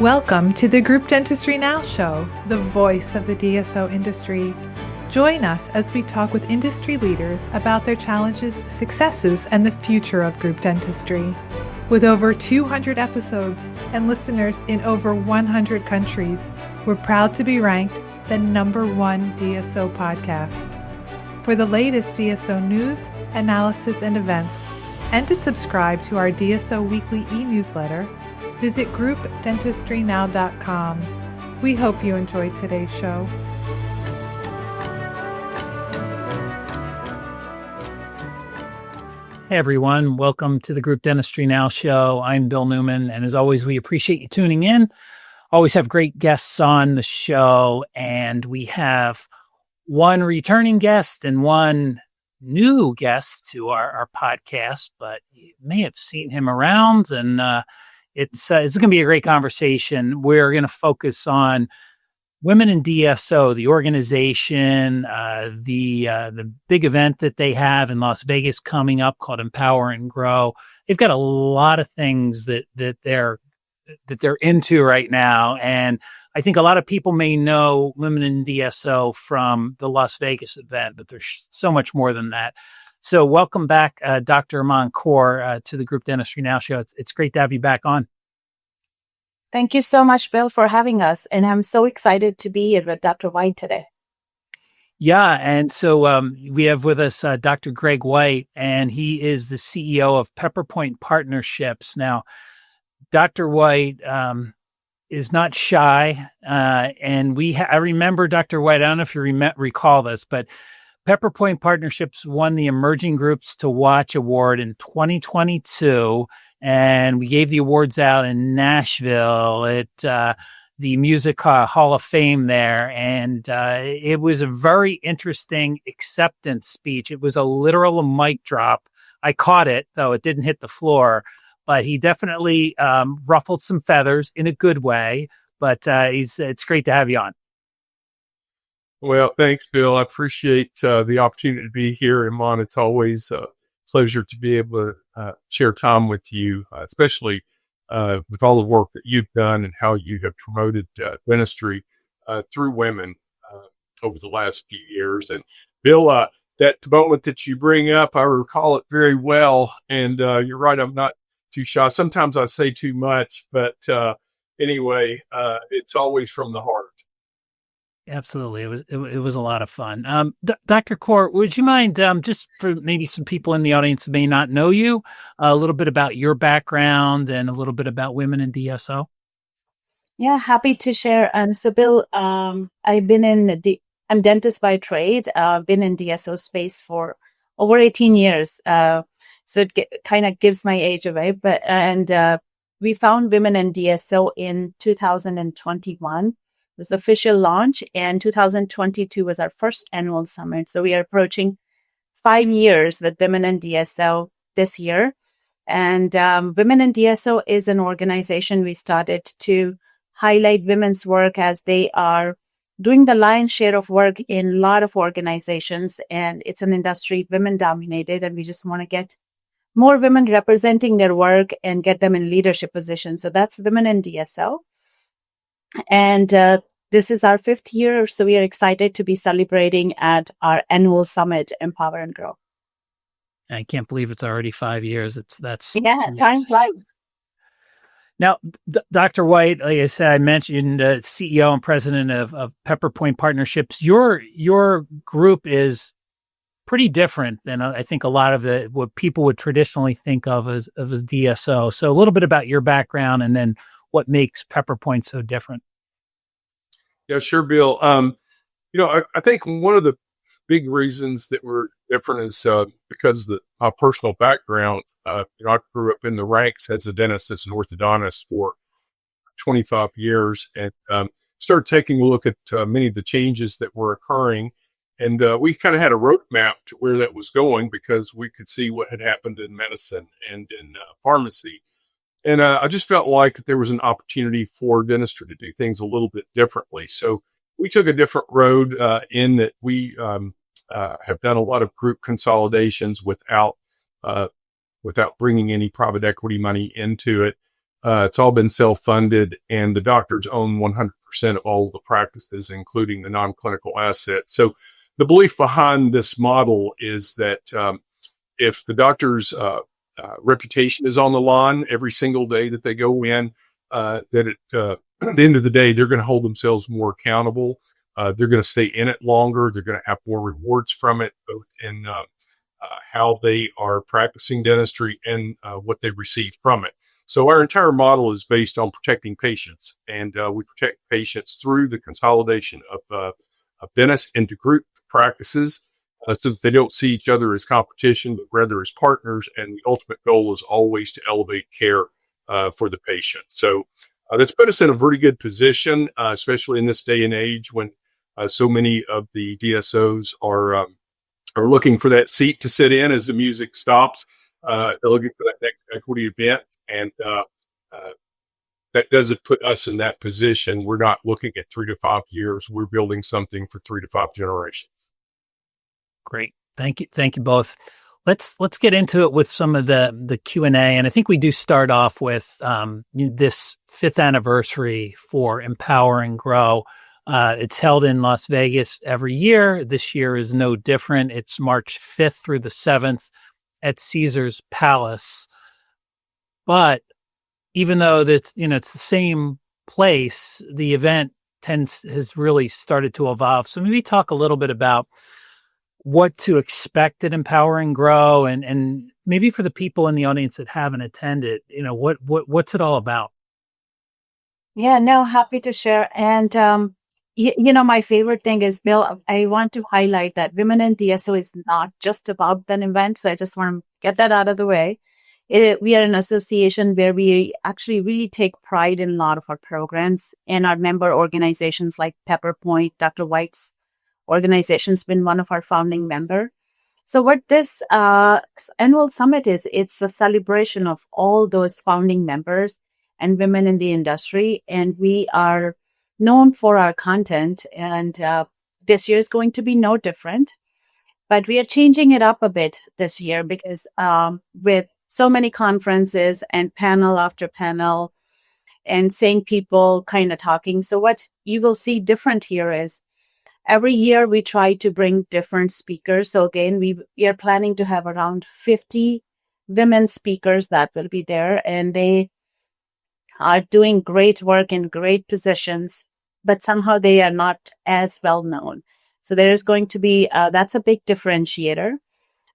Welcome to the Group Dentistry Now show, the voice of the DSO industry. Join us as we talk with industry leaders about their challenges, successes, and the future of group dentistry. With over 200 episodes and listeners in over 100 countries, we're proud to be ranked the #1 DSO podcast. For the latest DSO news, analysis, and events, and to subscribe to our DSO weekly e-newsletter, visit groupdentistrynow.com. We hope you enjoyed today's show. Hey everyone, welcome to the Group Dentistry Now show. I'm Bill Newman, and as always, we appreciate you tuning in. Always have great guests on the show, and we have one returning guest and one new guest to our podcast, but you may have seen him around, and it's going to be a great conversation. We're going to focus on Women in DSO, the organization, the big event that they have in Las Vegas coming up called Empower and Grow. They've got a lot of things that they're into right now, and I think a lot of people may know Women in DSO from the Las Vegas event, but there's so much more than that. So welcome back, Dr. Aman Kaur, to the Group Dentistry Now show. It's great to have you back on. Thank you so much, Bill, for having us. And I'm so excited to be here with Dr. White today. Yeah. And so we have with us Dr. Greg White, and he is the CEO of Pepperpointe Partnerships. Now, Dr. White is not shy. And I remember Dr. White, I don't know if you recall this, but Pepperpointe Partnerships won the Emerging Groups to Watch Award in 2022. And we gave the awards out in Nashville at the Music Hall of Fame there. And it was a very interesting acceptance speech. It was a literal mic drop. I caught it, though it didn't hit the floor. But he definitely ruffled some feathers in a good way. But it's great to have you on. Well, thanks, Bill. I appreciate the opportunity to be here. Aman, it's always a pleasure to be able to share time with you, especially with all the work that you've done and how you have promoted dentistry through women over the last few years. And Bill, that moment that you bring up, I recall it very well. And you're right, I'm not too shy. Sometimes I say too much, but anyway, it's always from the heart. Absolutely. It was a lot of fun. Dr. Kaur, would you mind, just for maybe some people in the audience who may not know you, a little bit about your background and a little bit about Women in DSO? Yeah, happy to share. So Bill, I'm dentist by trade. I've been in DSO space for over 18 years. So it kind of gives my age away, we found Women in DSO in 2021. It was official launch, and 2022 was our first annual summit. So we are approaching 5 years with Women in DSO this year. And Women in DSO is an organization we started to highlight women's work as they are doing the lion's share of work in a lot of organizations. And it's an industry women dominated, and we just want to get more women representing their work and get them in leadership positions. So that's Women in DSO. And this is our 5th year, so we are excited to be celebrating at our annual summit, Empower and Grow. I can't believe it's already 5 years. Time flies. Now, Dr. White, like I said, I mentioned CEO and president of Pepperpointe Partnerships. Your group is pretty different than I think a lot of what people would traditionally think of as DSO. So a little bit about your background and then what makes Pepperpointe so different. Yeah, sure, Bill. I think one of the big reasons that we're different is because of my personal background. I grew up in the ranks as a dentist, as an orthodontist for 25 years, and started taking a look at many of the changes that were occurring. And we kind of had a roadmap to where that was going because we could see what had happened in medicine and in pharmacy. And I just felt like there was an opportunity for dentistry to do things a little bit differently. So we took a different road in that we have done a lot of group consolidations without bringing any private equity money into it. It's all been self-funded, and the doctors own 100% of all of the practices, including the non-clinical assets. So the belief behind this model is that if the doctor's reputation is on the line every single day that they go in, that at the end of the day, they're going to hold themselves more accountable. They're going to stay in it longer. They're going to have more rewards from it, both in how they are practicing dentistry and what they receive from it. So our entire model is based on protecting patients, and we protect patients through the consolidation of dentists into group practices so that they don't see each other as competition, but rather as partners. And the ultimate goal is always to elevate care for the patient. So that's put us in a very good position, especially in this day and age when so many of the DSOs are looking for that seat to sit in as the music stops. They're looking for that next equity event, and that doesn't put us in that position. We're not looking at 3 to 5 years. We're building something for 3 to 5 generations. Great. Thank you both. Let's get into it with some of the Q&A. And I think we do start off with this 5th anniversary for Empower and Grow. It's held in Las Vegas every year. This year is no different. It's March 5th through the 7th at Caesar's Palace. But even though it's the same place, the event has really started to evolve. So maybe talk a little bit about what to expect at Empower and Grow, and maybe for the people in the audience that haven't attended, what's it all about? Yeah, no, happy to share. And, my favorite thing is, Bill, I want to highlight that Women in DSO is not just about an event. So I just want to get that out of the way. We are an association where we actually really take pride in a lot of our programs, and our member organizations like Pepperpointe, Dr. White's organization's been one of our founding member. So what this annual summit is, it's a celebration of all those founding members and women in the industry. And we are known for our content. And this year is going to be no different. But we are changing it up a bit this year because with so many conferences and panel after panel and seeing people kind of talking. So what you will see different here is every year we try to bring different speakers. So again, we are planning to have around 50 women speakers that will be there, and they are doing great work in great positions, but somehow they are not as well known. So there is going to be, that's a big differentiator.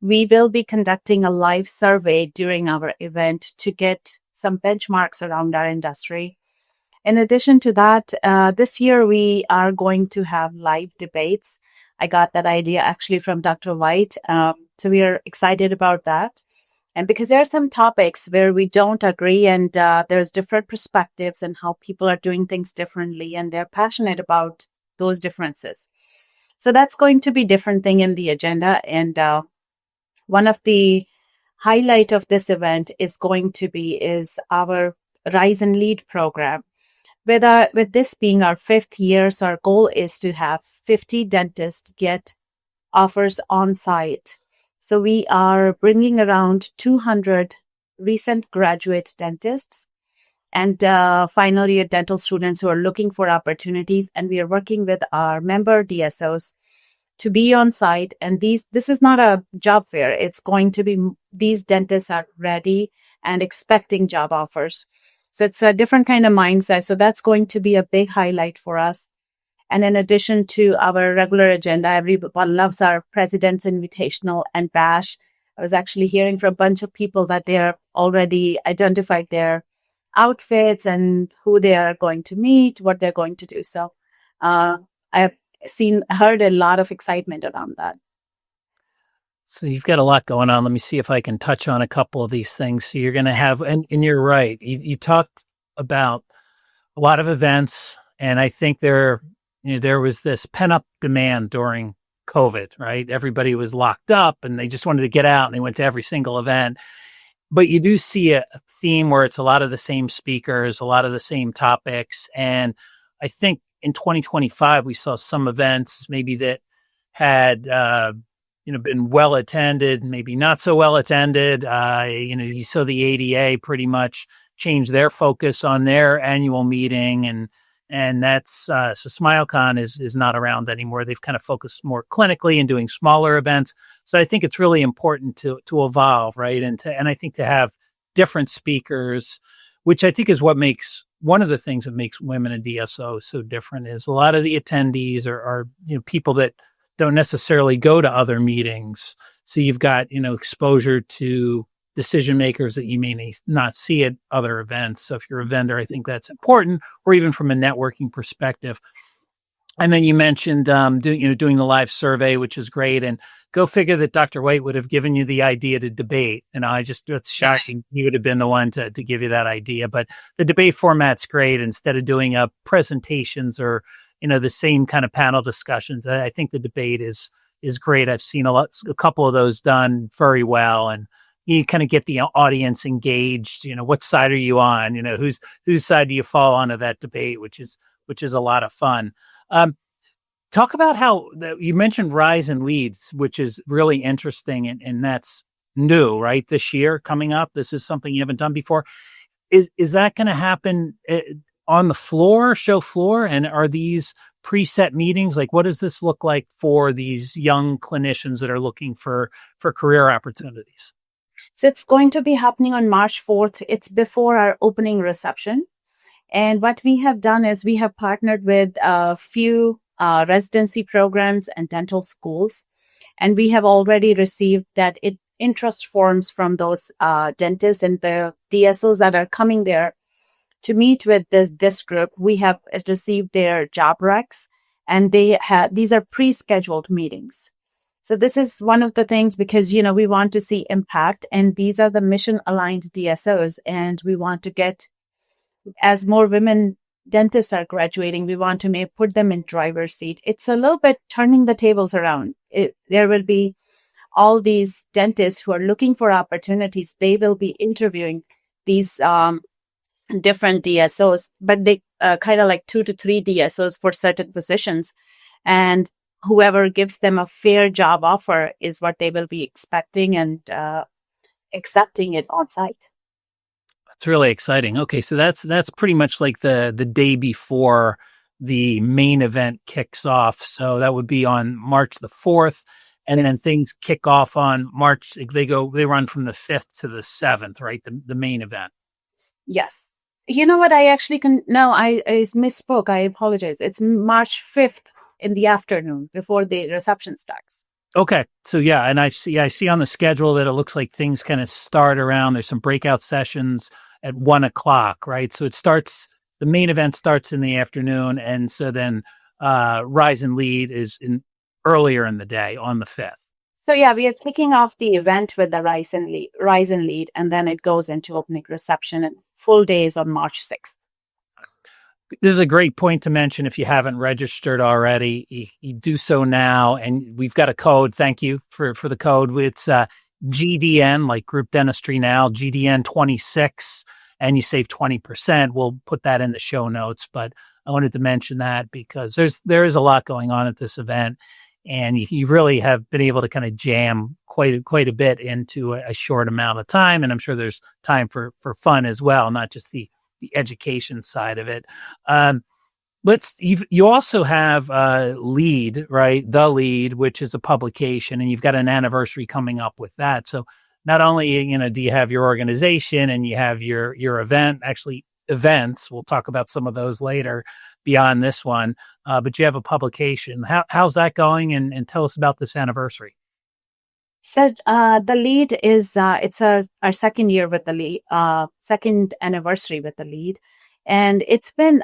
We will be conducting a live survey during our event to get some benchmarks around our industry. In addition to that, this year we are going to have live debates. I got that idea actually from Dr. White. So we are excited about that. And because there are some topics where we don't agree, and there's different perspectives and how people are doing things differently, and they're passionate about those differences. So that's going to be different thing in the agenda. And one of the highlight of this event is going to be our Rise and Lead program. With this being our 5th year, so our goal is to have 50 dentists get offers on site. So we are bringing around 200 recent graduate dentists and final year dental students who are looking for opportunities. And we are working with our member DSOs to be on site. And this is not a job fair. It's going to be, these dentists are ready and expecting job offers. So it's a different kind of mindset. So that's going to be a big highlight for us. And in addition to our regular agenda, everyone loves our President's Invitational and Bash. I was actually hearing from a bunch of people that they are already identified their outfits and who they are going to meet, what they're going to do. So I've heard a lot of excitement around that. So you've got a lot going on. Let me see if I can touch on a couple of these things. So you're going to have, and you're right. You talked about a lot of events, and I think there was this pent-up demand during COVID, right? Everybody was locked up and they just wanted to get out, and they went to every single event. But you do see a theme where it's a lot of the same speakers, a lot of the same topics. And I think in 2025, we saw some events maybe that had, been well attended, maybe not so well attended. You saw the ADA pretty much changed their focus on their annual meeting, and that's so SmileCon is not around anymore. They've kind of focused more clinically and doing smaller events. So I think it's really important to evolve, right? And I think to have different speakers, which I think is what makes one of the things that makes women in DSO so different, is a lot of the attendees are people that don't necessarily go to other meetings. So you've got exposure to decision makers that you may not see at other events. So if you're a vendor, I think that's important, or even from a networking perspective. And then you mentioned doing the live survey, which is great. And go figure that Dr. White would have given you the idea to debate. And it's shocking. He would have been the one to give you that idea. But the debate format's great. Instead of doing presentations or the same kind of panel discussions, I think the debate is great. I've seen a couple of those done very well, and you kind of get the audience engaged. What side are you on? Whose side do you fall onto that debate, which is a lot of fun. Talk about how you mentioned Rise and Leads, which is really interesting, and that's new, right? This year coming up, this is something you haven't done before. Is that going to happen on the show floor? And are these preset meetings? Like, what does this look like for these young clinicians that are looking for career opportunities? So it's going to be happening on March 4th. It's before our opening reception. And what we have done is we have partnered with a few residency programs and dental schools. And we have already received that interest forms from those dentists and the DSOs that are coming there to meet with this group. We have received their job recs, and these are pre-scheduled meetings. So this is one of the things, because, we want to see impact, and these are the mission-aligned DSOs, and we want to get, as more women dentists are graduating, we want to put them in driver's seat. It's a little bit turning the tables around. There will be all these dentists who are looking for opportunities. They will be interviewing these different DSOs, but they kind of like 2 to 3 DSOs for certain positions. And whoever gives them a fair job offer is what they will be expecting and accepting it on site. That's really exciting. Okay, so that's pretty much like the day before the main event kicks off. So that would be on March the 4th, and then things kick off on March. They run from the 5th to the 7th, right? The main event. Yes. You know what? I actually I misspoke. I apologize. It's March 5th in the afternoon before the reception starts. Okay. So yeah, and I see on the schedule that it looks like things kind of start around. There's some breakout sessions at 1:00, right? So the main event starts in the afternoon, and so then Rise and Lead is earlier in the day on the 5th. So yeah, we are kicking off the event with the Rise and Lead, and then it goes into opening reception and full days on March 6th. This is a great point to mention. If you haven't registered already, you do so now. And we've got a code. Thank you for the code. It's GDN, like Group Dentistry Now, GDN 26, and you save 20%. We'll put that in the show notes. But I wanted to mention that because there is a lot going on at this event, and you really have been able to kind of jam quite a bit into a short amount of time. And I'm sure there's time for fun as well, not just the education side of it. You also have Lead, right? The Lead, which is a publication, and you've got an anniversary coming up with that. So not only, do you have your organization and you have your events, we'll talk about some of those later beyond this one, but you have a publication. How's that going? And tell us about this anniversary. So the Lead is it's our second year with the Lead, second anniversary with the Lead, and it's been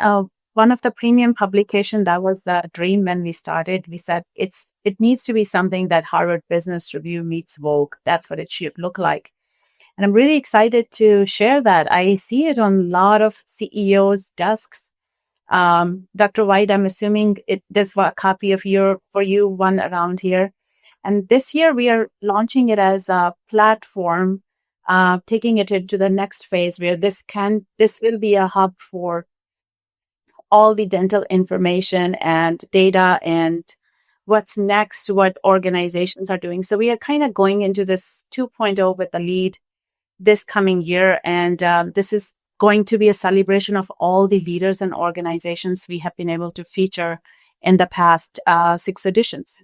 one of the premium publication. That was the dream when we started. We said it needs to be something that Harvard Business Review meets Vogue. That's what it should look like, and I'm really excited to share that. I see it on a lot of CEOs' desks. Dr. White, I'm assuming there's a copy of one around here. And this year we are launching it as a platform, taking it into the next phase where this will be a hub for all the dental information and data and what's next, what organizations are doing. So we are kind of going into this 2.0 with the Lead this coming year. And this is going to be a celebration of all the leaders and organizations we have been able to feature in the past 6 editions.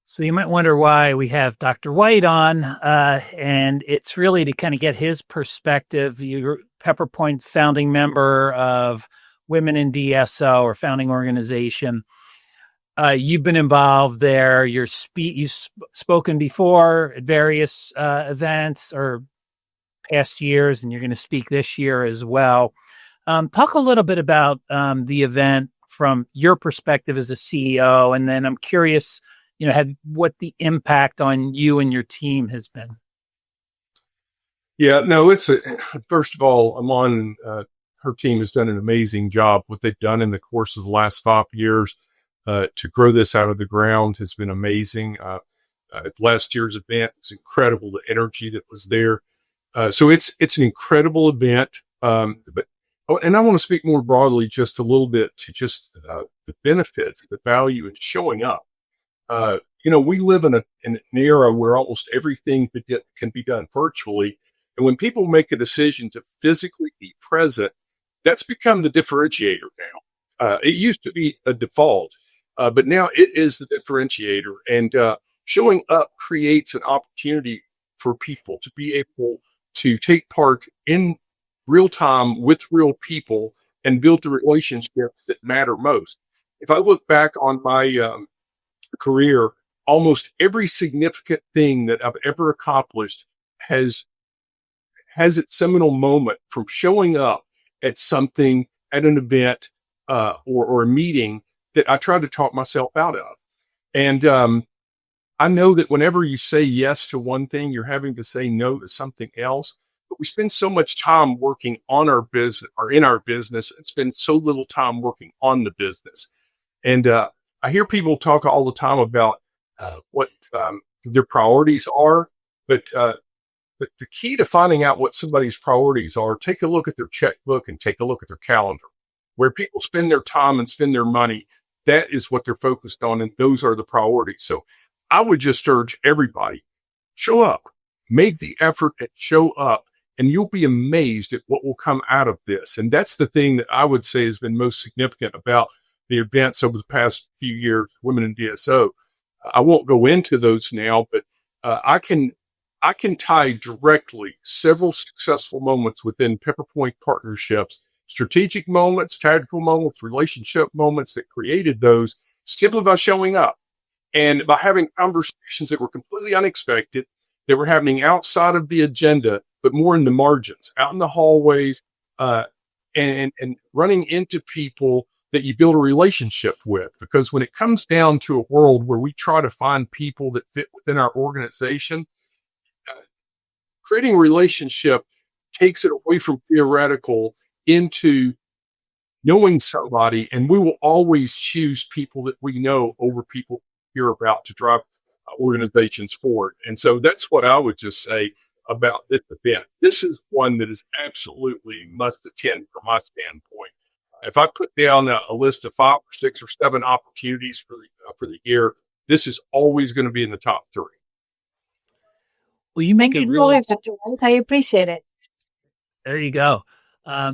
So you might wonder why we have Dr. White on, and it's really to kind of get his perspective. You're Pepperpointe founding member of Women in DSO, or founding organization. You've been involved there. You've spoken before at various events or past years, and you're going to speak this year as well. Talk a little bit about the event from your perspective as a CEO, and then I'm curious, what the impact on you and your team has been. Yeah, no, first of all, Aman, her team has done an amazing job. What they've done in the course of the last 5 years to grow this out of the ground has been amazing. Last year's event was incredible, the energy that was there. So it's an incredible event. And I want to speak more broadly just a little bit to just the benefits, the value in showing up. We live in an era where almost everything can be done virtually. And when people make a decision to physically be present, that's become the differentiator now. It used to be a default, but now it is the differentiator. And showing up creates an opportunity for people to be able to take part in real time with real people and build the relationships that matter most. If I look back on my career, almost every significant thing that I've ever accomplished has its seminal moment from showing up at something, at an event or a meeting that I tried to talk myself out of. And I know that whenever you say yes to one thing, you're having to say no to something else. But we spend so much time working on our business or in our business and spend so little time working on the business. And I hear people talk all the time about what their priorities are, but the key to finding out what somebody's priorities are, take a look at their checkbook and take a look at their calendar. Where people spend their time and spend their money, that is what they're focused on, and those are the priorities. So I would just urge everybody, show up, make the effort and show up, and you'll be amazed at what will come out of this. And that's the thing that I would say has been most significant about the events over the past few years, Women in DSO. I won't go into those now, but I can tie directly several successful moments within Pepperpointe partnerships, strategic moments, tactical moments, relationship moments that created those simply by showing up and by having conversations that were completely unexpected, that were happening outside of the agenda, but more in the margins, out in the hallways, and running into people that you build a relationship with. Because when it comes down to a world where we try to find people that fit within our organization, creating a relationship takes it away from theoretical into knowing somebody, and we will always choose people that we know over people we hear about to drive organizations forward. And so that's what I would just say about this event. This is one that is absolutely must attend from my standpoint. If I put down a list of 5 or 6 or 7 opportunities for the year, this is always going to be in the top 3. Well, you make Thank it you really. so much, Dr. White. I appreciate it. There you go.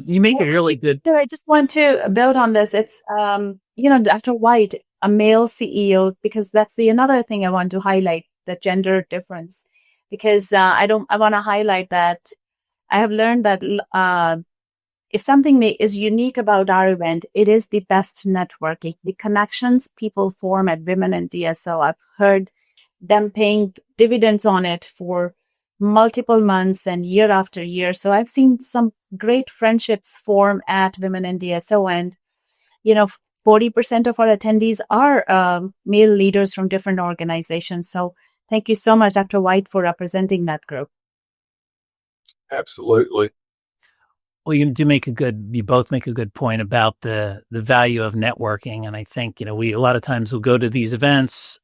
You make it really good. I just want to build on this. It's, Dr. White, a male CEO, because that's another thing I want to highlight, the gender difference. Because I want to highlight that I have learned that if something is unique about our event, it is the best networking. The connections people form at Women in DSO, I've heard them paying dividends on it for multiple months and year after year. So I've seen some great friendships form at Women in DSO, and 40% of our attendees are male leaders from different organizations. So thank you so much, Dr. White, for representing that group. Absolutely. Well, you both make a good point about the value of networking. And I think, we a lot of times will go to these events,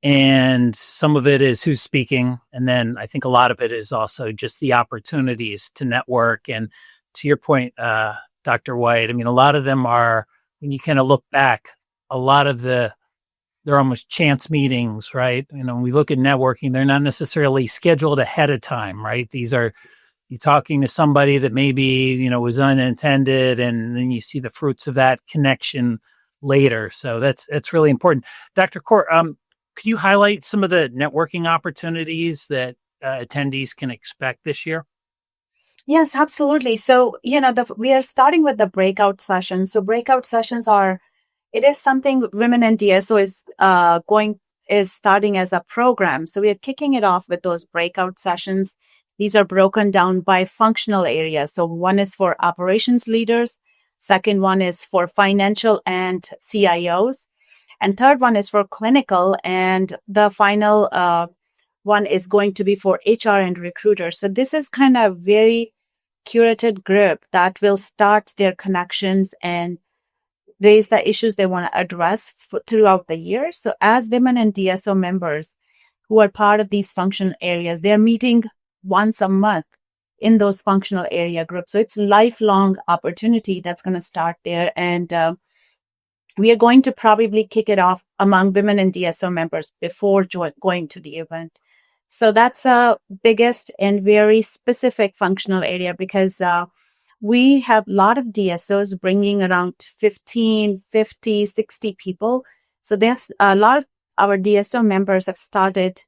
and some of it is who's speaking. And then I think a lot of it is also just the opportunities to network. And to your point, Dr. White, a lot of them are, when you kind of look back, a lot of they're almost chance meetings, right? When we look at networking, they're not necessarily scheduled ahead of time, right? These are you're talking to somebody that maybe, was unintended, and then you see the fruits of that connection later. So that's really important. Dr. Kaur, could you highlight some of the networking opportunities that attendees can expect this year? Yes, absolutely. So, we are starting with the breakout sessions. So breakout sessions it is something Women in DSO is starting as a program. So we are kicking it off with those breakout sessions. These are broken down by functional areas. So one is for operations leaders. Second one is for financial and CIOs. And third one is for clinical. And the final one is going to be for HR and recruiters. So this is kind of very curated group that will start their connections and raise the issues they want to address throughout the year. So as women and DSO members who are part of these functional areas, they're meeting once a month in those functional area groups. So it's lifelong opportunity that's going to start there. And we are going to probably kick it off among women and DSO members before going to the event. So that's a biggest and very specific functional area because we have a lot of DSOs bringing around 15, 50, 60 people. So there's a lot of our DSO members have started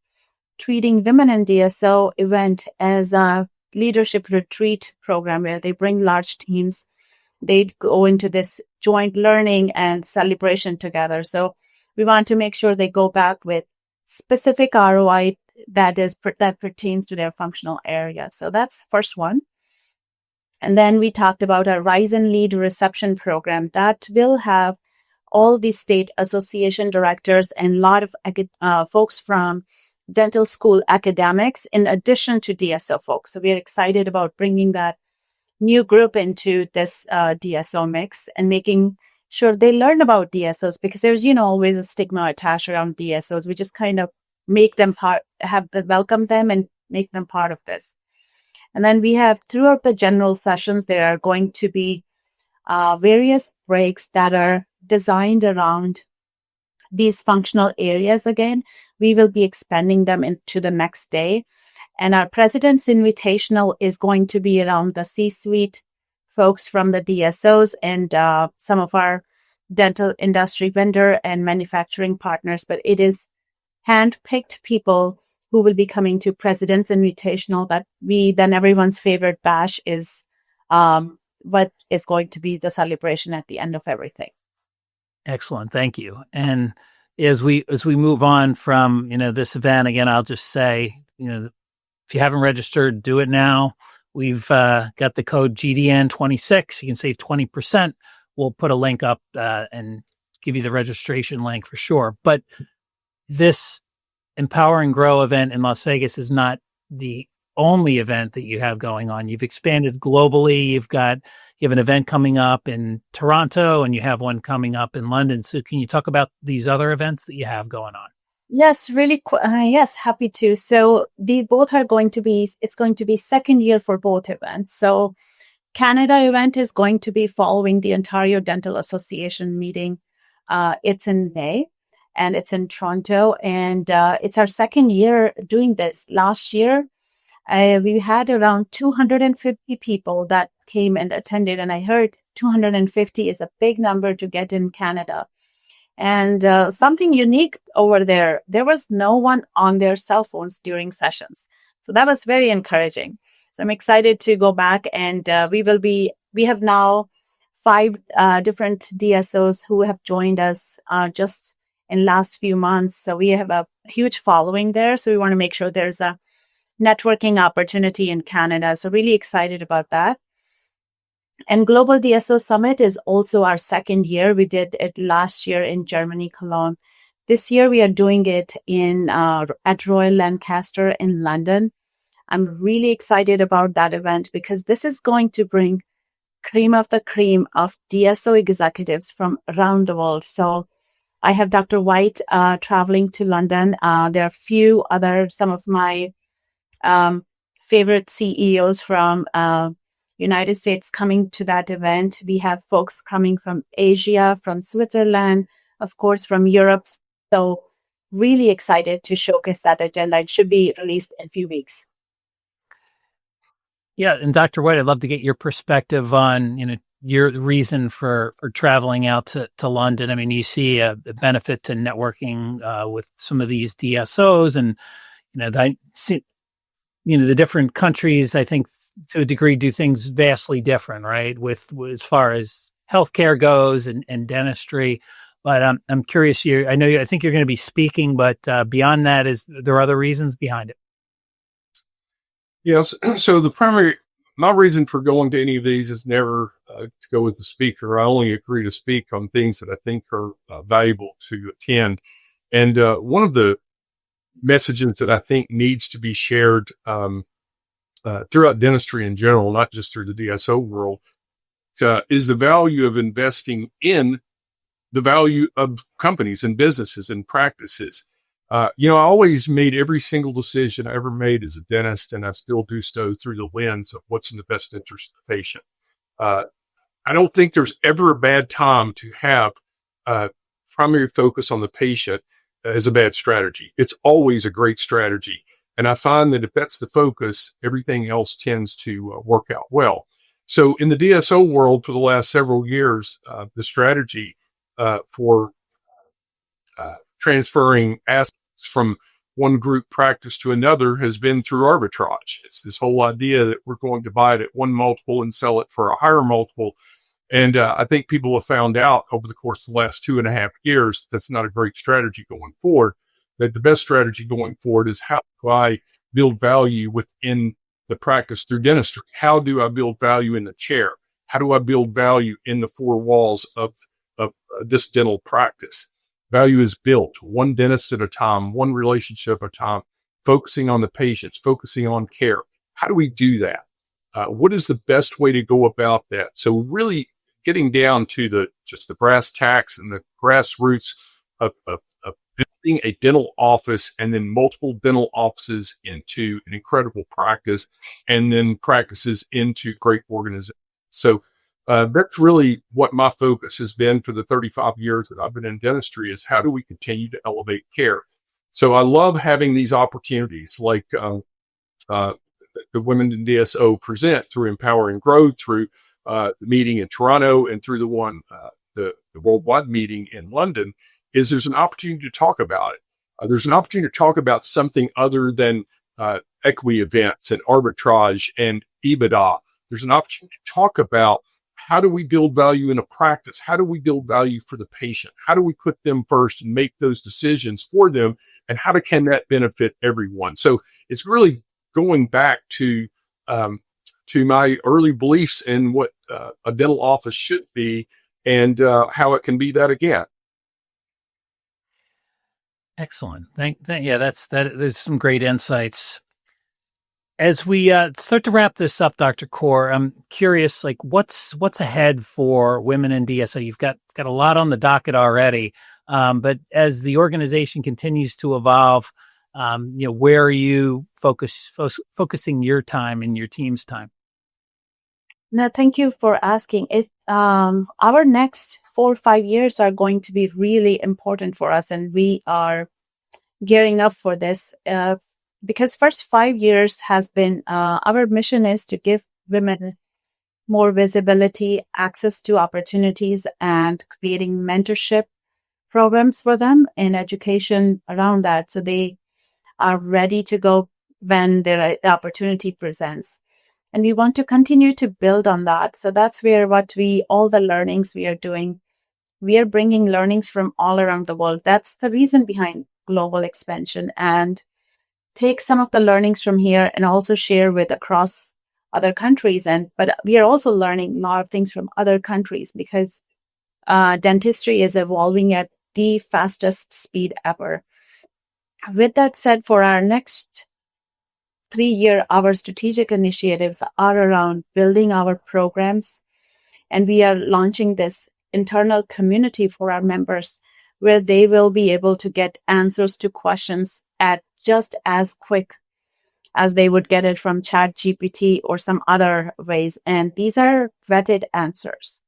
treating Women in DSO event as a leadership retreat program where they bring large teams. They go into this joint learning and celebration together. So we want to make sure they go back with specific ROI that pertains to their functional area. So that's first one. And then we talked about a Rise and Lead reception program that will have all the state association directors and a lot of folks from dental school academics in addition to DSO folks. So we're excited about bringing that new group into this DSO mix and making sure they learn about DSOs because there's, always a stigma attached around DSOs. We just kind of make them welcome them and make them part of this. And then we have throughout the general sessions, there are going to be various breaks that are designed around these functional areas. Again, we will be expanding them into the next day. And our President's Invitational is going to be around the C-suite folks from the DSOs and some of our dental industry vendor and manufacturing partners. But it is hand-picked people who will be coming to President's Invitational that then everyone's favorite bash is what is going to be the celebration at the end of everything. Excellent. Thank you. And as we move on from, this event, again, I'll just say, if you haven't registered, do it now. We've got the code GDN26. You can save 20%. We'll put a link up and give you the registration link for sure. But this Empower and Grow event in Las Vegas is not the only event that you have going on. You've expanded globally. You have an event coming up in Toronto and you have one coming up in London. So can you talk about these other events that you have going on? Yes, really. Yes, happy to. So these both are it's going to be second year for both events. So Canada event is going to be following the Ontario Dental Association meeting. It's in May and it's in Toronto and it's our second year doing this. Last year, we had around 250 people that came and attended. And I heard 250 is a big number to get in Canada. And something unique over there was no one on their cell phones during sessions. So that was very encouraging. So I'm excited to go back and we have now 5 different DSOs who have joined us just in last few months. So we have a huge following there. So we want to make sure there's a networking opportunity in Canada. So really excited about that. And Global DSO Summit is also our second year. We did it last year in Germany, Cologne. This year we are doing it at Royal Lancaster in London. I'm really excited about that event because this is going to bring cream of the cream of DSO executives from around the world. So I have Dr. White traveling to London. There are some of my favorite CEOs from United States coming to that event. We have folks coming from Asia, from Switzerland, of course, from Europe. So really excited to showcase that agenda. It should be released in a few weeks. Yeah, and Dr. White, I'd love to get your perspective on, your reason for traveling out to London. I mean, you see a benefit to networking with some of these DSOs, and the different countries, I think, to a degree, do things vastly different, right? With as far as healthcare goes and dentistry. But I'm curious. I think you're going to be speaking, but beyond that, is there other reasons behind it? Yes. So my reason for going to any of these is never to go as a speaker. I only agree to speak on things that I think are valuable to attend. And one of the messages that I think needs to be shared throughout dentistry in general, not just through the DSO world, is the value of investing in the value of companies and businesses and practices. I always made every single decision I ever made as a dentist, and I still do so through the lens of what's in the best interest of the patient. I don't think there's ever a bad time to have primary focus on the patient as a bad strategy. It's always a great strategy. And I find that if that's the focus, everything else tends to work out well. So in the DSO world for the last several years, the strategy for transferring assets from one group practice to another has been through arbitrage. It's this whole idea that we're going to buy it at one multiple and sell it for a higher multiple. And I think people have found out over the course of the last 2.5 years, that's not a great strategy going forward. That the best strategy going forward is how do I build value within the practice through dentistry? How do I build value in the chair? How do I build value in the four walls of this dental practice? Value is built one dentist at a time, one relationship at a time, focusing on the patients, focusing on care. How do we do that? What is the best way to go about that? So really getting down to just the brass tacks and the grassroots of building a dental office and then multiple dental offices into an incredible practice and then practices into great organizations. So that's really what my focus has been for the 35 years that I've been in dentistry is how do we continue to elevate care? So I love having these opportunities like the Women in DSO present through Empower and Grow, through the meeting in Toronto and through the worldwide meeting in London, is there's an opportunity to talk about it. There's an opportunity to talk about something other than equity events and arbitrage and EBITDA. There's an opportunity to talk about how do we build value in a practice? How do we build value for the patient? How do we put them first and make those decisions for them? And can that benefit everyone? So it's really going back to my early beliefs in what a dental office should be and how it can be that again. Excellent. There's some great insights. As we start to wrap this up, Dr. Kaur, I'm curious, like what's ahead for women in DSO? You've got a lot on the docket already, but as the organization continues to evolve, where are you focusing your time and your team's time? No, thank you for asking. Our next 4 or 5 years are going to be really important for us, and we are gearing up for this. Because first 5 years has been, our mission is to give women more visibility, access to opportunities, and creating mentorship programs for them and education around that. So they are ready to go when their opportunity presents. And we want to continue to build on that. So that's where all the learnings we are doing, we are bringing learnings from all around the world. That's the reason behind global expansion, and take some of the learnings from here and also share with across other countries. But we are also learning a lot of things from other countries because dentistry is evolving at the fastest speed ever. With that said, for our next 3 year, our strategic initiatives are around building our programs, and we are launching this internal community for our members where they will be able to get answers to questions at just as quick as they would get it from ChatGPT or some other ways. And these are vetted answers.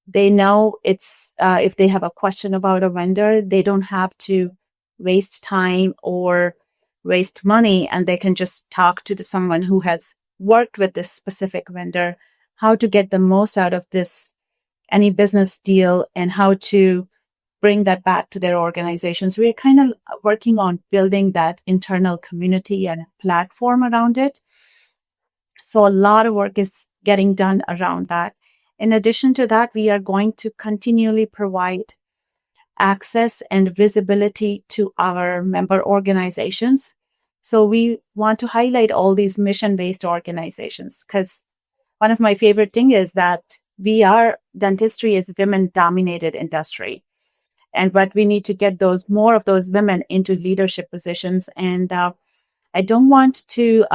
They know if they have a question about a vendor, they don't have to waste time or waste money, and they can just talk to someone who has worked with this specific vendor, how to get the most out of this, any business deal, and how to bring that back to their organizations. We're kind of working on building that internal community and platform around it. So a lot of work is getting done around that. In addition to that, we are going to continually provide access and visibility to our member organizations. So we want to highlight all these mission-based organizations, because one of my favorite things is that dentistry is women-dominated industry. But we need to get more of those women into leadership positions. And I don't want to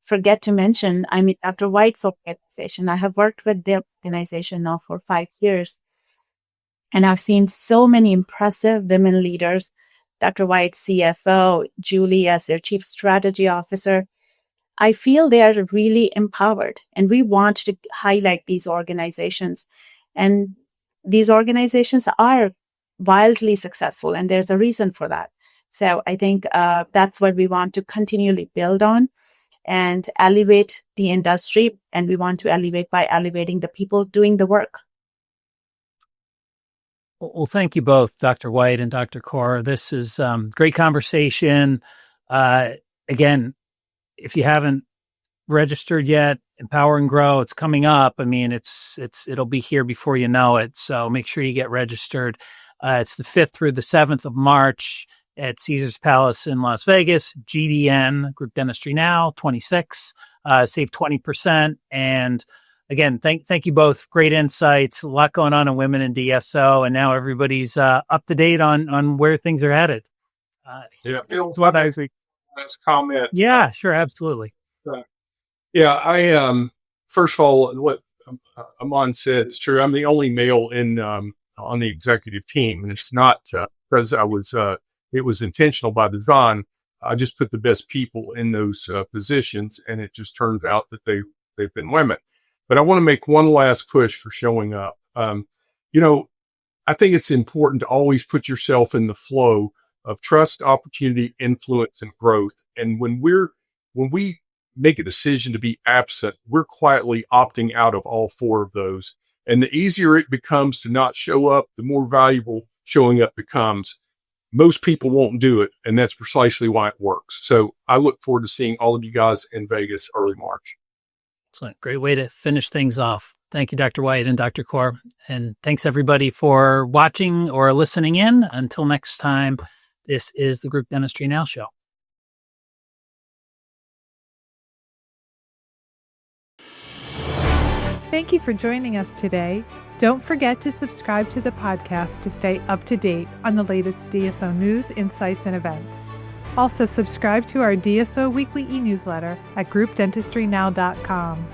forget to mention, Dr. White's organization. I have worked with their organization now for 5 years. And I've seen so many impressive women leaders, Dr. White, CFO, Julie as their Chief Strategy Officer. I feel they are really empowered, and we want to highlight these organizations. And these organizations are wildly successful, and there's a reason for that. So I think that's what we want to continually build on and elevate the industry. And we want to elevate by elevating the people doing the work. Well, thank you both, Dr. White and Dr. Kaur. This is great conversation. Again, if you haven't registered yet, Empower and Grow, it's coming up. I mean, it'll be here before you know it. So make sure you get registered. It's the 5th through the 7th of March at Caesars Palace in Las Vegas. GDN, Group Dentistry Now, 26. Save 20%. And again, thank you both. Great insights. A lot going on in women in DSO, and now everybody's up to date on where things are headed. That's what I think. Last comment. Yeah, sure, absolutely. I first of all, what Aman said is true. I'm the only male on the executive team, and it's not because it was intentional by design. I just put the best people in those positions, and it just turns out that they've been women. But I want to make one last push for showing up. I think it's important to always put yourself in the flow of trust, opportunity, influence, and growth. And when we make a decision to be absent, we're quietly opting out of all 4 of those. And the easier it becomes to not show up, the more valuable showing up becomes. Most people won't do it, and that's precisely why it works. So I look forward to seeing all of you guys in Vegas early March. Excellent. Great way to finish things off. Thank you, Dr. White and Dr. Kaur. And thanks, everybody, for watching or listening in. Until next time, this is the Group Dentistry Now Show. Thank you for joining us today. Don't forget to subscribe to the podcast to stay up to date on the latest DSO news, insights, and events. Also, subscribe to our DSO weekly e-newsletter at groupdentistrynow.com.